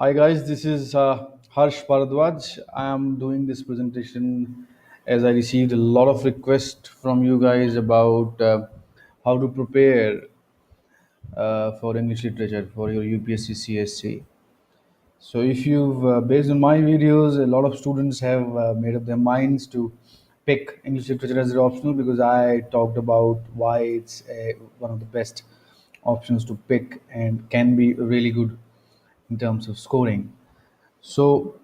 Hi guys, this is Harsh Bharadwaj. I am doing this presentation as I received a lot of requests from you guys about how to prepare for English literature for your UPSC CSE. So if you've based on my videos, a lot of students have made up their minds to pick English literature as their optional because I talked about why it's one of the best options to pick and can be really good in terms of scoring. So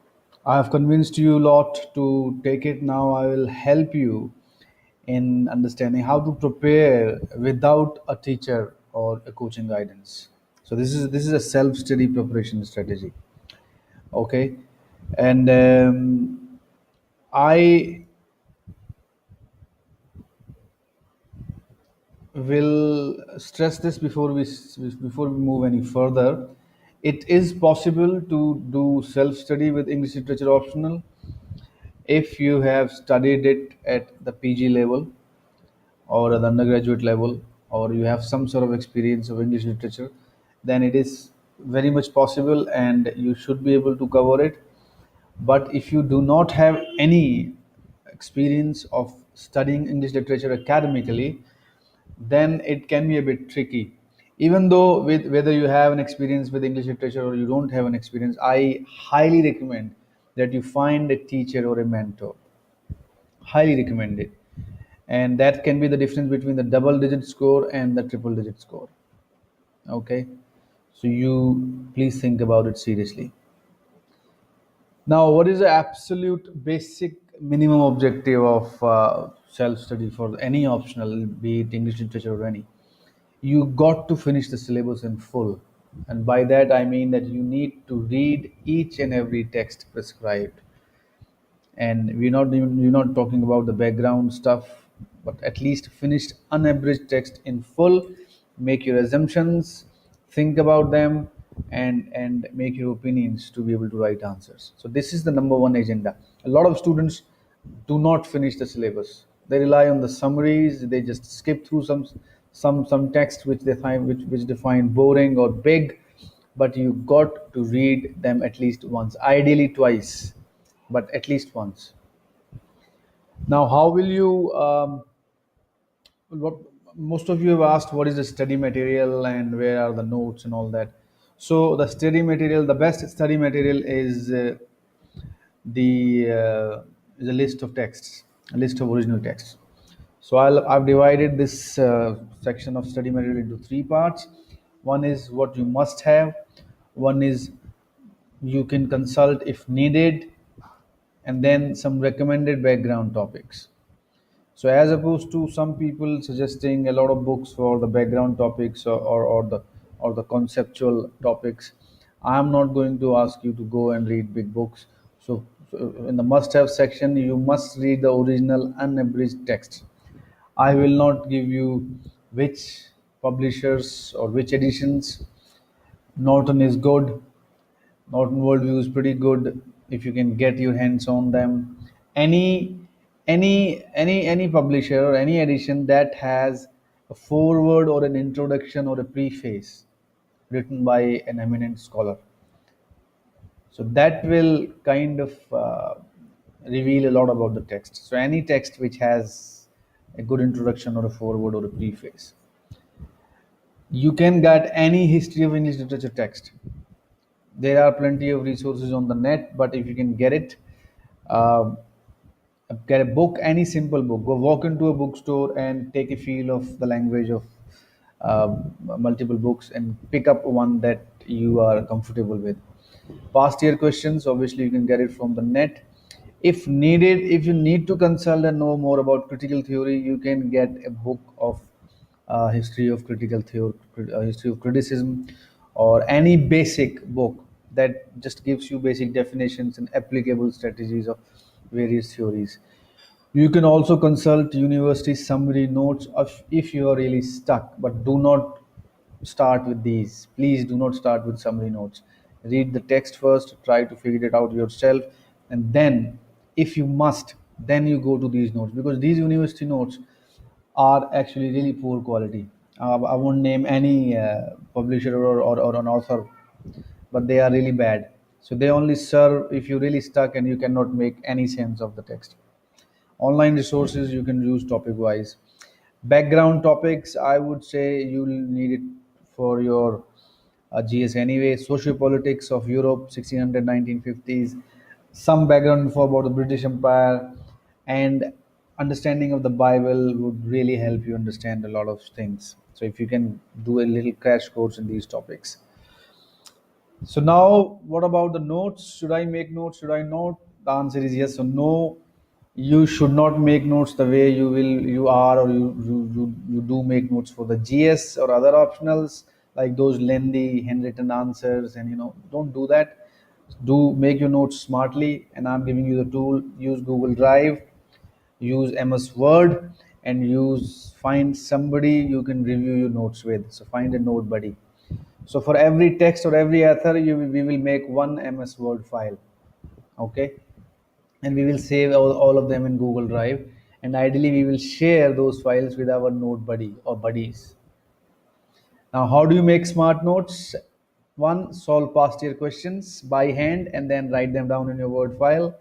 I have convinced you a lot to take it. Now I will help you in understanding how to prepare without a teacher or a coaching guidance. So this is a self-study preparation strategy. Okay, and I will stress this before we move any further. It is possible to do self-study with English literature optional if you have studied it at the PG level or at the undergraduate level, or you have some sort of experience of English literature, then it is very much possible and you should be able to cover it. But if you do not have any experience of studying English literature academically, then it can be a bit tricky. Even though with whether you have an experience with English literature or you don't have an experience, I highly recommend that you find a teacher or a mentor. Highly recommend it. And that can be the difference between the double digit score and the triple digit score. Okay, so you please think about it seriously. Now, what is the absolute basic minimum objective of self study for any optional, be it English literature or any? You got to finish the syllabus in full. And by that, I mean that you need to read each and every text prescribed. And we're not talking about the background stuff, but at least finished unabridged text in full. Make your assumptions, think about them, and make your opinions to be able to write answers. So this is the number one agenda. A lot of students do not finish the syllabus. They rely on the summaries. They just skip through some text which they find which they find boring or big, but you got to read them at least once, ideally twice, but at least once. Now, how will you? What most of you have asked, what is the study material and where are the notes and all that. So, the study material, the best study material is a list of texts, a list of original texts. So, I've divided this section of study material into three parts. One is what you must have. One is you can consult if needed, and then some recommended background topics. So as opposed to some people suggesting a lot of books for the background topics or the conceptual topics, I am not going to ask you to go and read big books. So in the must-have section, you must read the original unabridged text. I will not give you which publishers or which editions. Norton is good. Norton Worldview is pretty good if you can get your hands on them. Any any publisher or any edition that has a foreword or an introduction or a preface written by an eminent scholar. So that will kind of reveal a lot about the text. So any text which has a good introduction or a foreword or a preface. You can get any history of English literature text. There are plenty of resources on the net, but if you can get it, uh, get a book, any simple book. Go walk into a bookstore and take a feel of the language of uh, multiple books and pick up one that you are comfortable with. Past year questions, obviously, you can get it from the net. If needed, if you need to consult and know more about critical theory, you can get a book of history of critical theory, history of criticism, or any basic book that just gives you basic definitions and applicable strategies of various theories. You can also consult university summary notes if you are really stuck, but do not start with these. Please do not start with summary notes. Read the text first, try to figure it out yourself, and then, if you must, then you go to these notes because these university notes are actually really poor quality. I won't name any publisher or an author, but they are really bad. So they only serve if you're really stuck and you cannot make any sense of the text. Online resources you can use topic wise. Background topics, I would say you'll need it for your GS anyway. Sociopolitics of Europe, 1600 1950s, some background info about the British Empire, and understanding of the Bible would really help you understand a lot of things. So if you can do a little crash course in these topics. So now, what about the notes? Should I make notes? Should I not? The answer is yes or no. You should not make notes the way you are, or you do make notes for the GS or other optionals, like those lengthy handwritten answers, and don't do that. Do make your notes smartly, and I'm giving you the tool. Use Google Drive, use MS Word, and use find somebody you can review your notes with. So find a note buddy. So for every text or every author, we will make one MS Word file, okay? And we will save all of them in Google Drive. And ideally, we will share those files with our note buddy or buddies. Now, how do you make smart notes? One, solve past year questions by hand and then write them down in your Word file.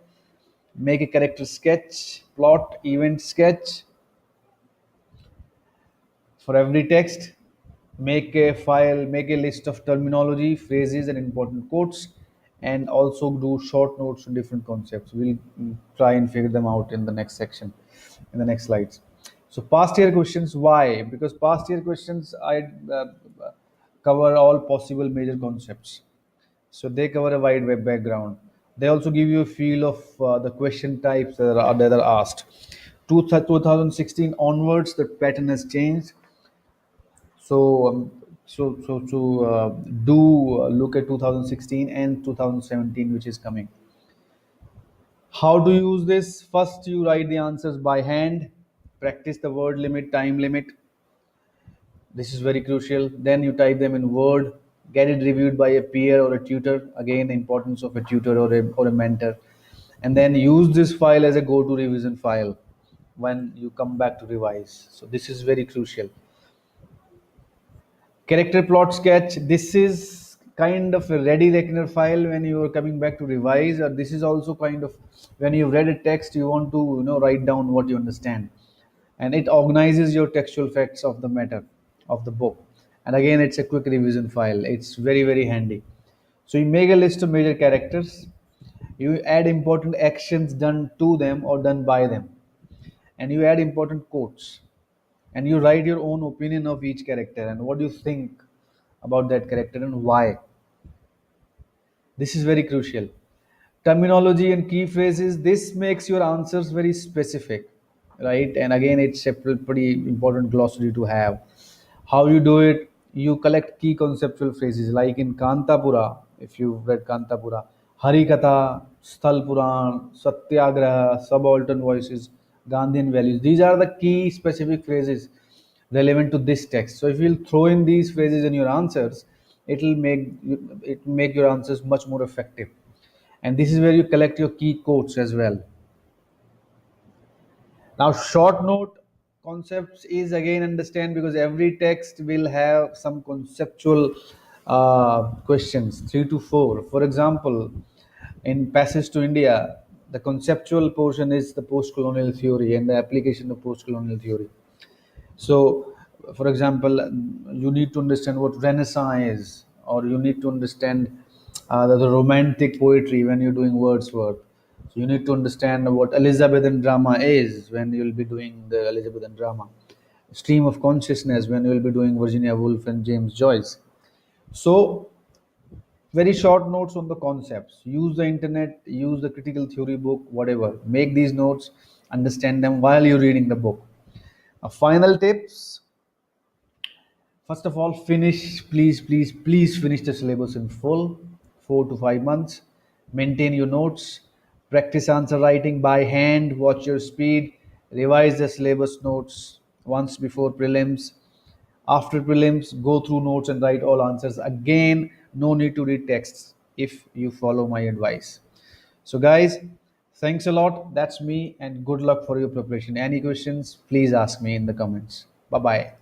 Make a character sketch, plot, event sketch, for every text. Make a file, make a list of terminology, phrases, and important quotes, and also do short notes on different concepts. We'll try and figure them out in the next section, in the next slides. So past year questions, why? Because past year questions I cover all possible major concepts, so they cover a wide web background. They also give you a feel of the question types that are asked. 2016 onwards, the pattern has changed. So, do look at 2016 and 2017, which is coming. How to use this? First, you write the answers by hand. Practice the word limit, time limit. This is very crucial. Then you type them in Word. Get it reviewed by a peer or a tutor. Again, the importance of a tutor or a mentor. And then use this file as a go-to revision file when you come back to revise. So this is very crucial. Character plot sketch, this is kind of a ready reckoner file when you are coming back to revise, or this is also kind of when you read a text you want to write down what you understand, and it organizes your textual facts of the matter of the book. And again, it's a quick revision file. It's very, very handy. So you make a list of major characters, you add important actions done to them or done by them, and you add important quotes, and you write your own opinion of each character and what do you think about that character and why. This is very crucial. Terminology and key phrases, this makes your answers very specific, right? And again, it's a pretty important glossary to have. How you do it? You collect key conceptual phrases, like in Kantapura, if you've read Kantapura, Harikatha, Sthal Puran, Satyagraha, Subaltern Voices, Gandhian Values. These are the key specific phrases relevant to this text. So if you'll throw in these phrases in your answers, it make your answers much more effective. And this is where you collect your key quotes as well. Now, short note concepts is again understand, because every text will have some conceptual questions, 3 to 4. For example, in Passage to India, the conceptual portion is the post-colonial theory and the application of post-colonial theory. So, for example, you need to understand what Renaissance is, or you need to understand the romantic poetry when you're doing Wordsworth. So, you need to understand what Elizabethan drama is when you'll be doing the Elizabethan drama. Stream of consciousness when you'll be doing Virginia Woolf and James Joyce. So, very short notes on the concepts. Use the internet, use the critical theory book, whatever. Make these notes, understand them while you're reading the book. Final tips. First of all, please finish the syllabus in full, 4 to 5 months. Maintain your notes, practice answer writing by hand, watch your speed, revise the syllabus notes once before prelims. After prelims, go through notes and write all answers again. No need to read texts if you follow my advice. So, guys, thanks a lot. That's me, and good luck for your preparation. Any questions, please ask me in the comments. Bye bye.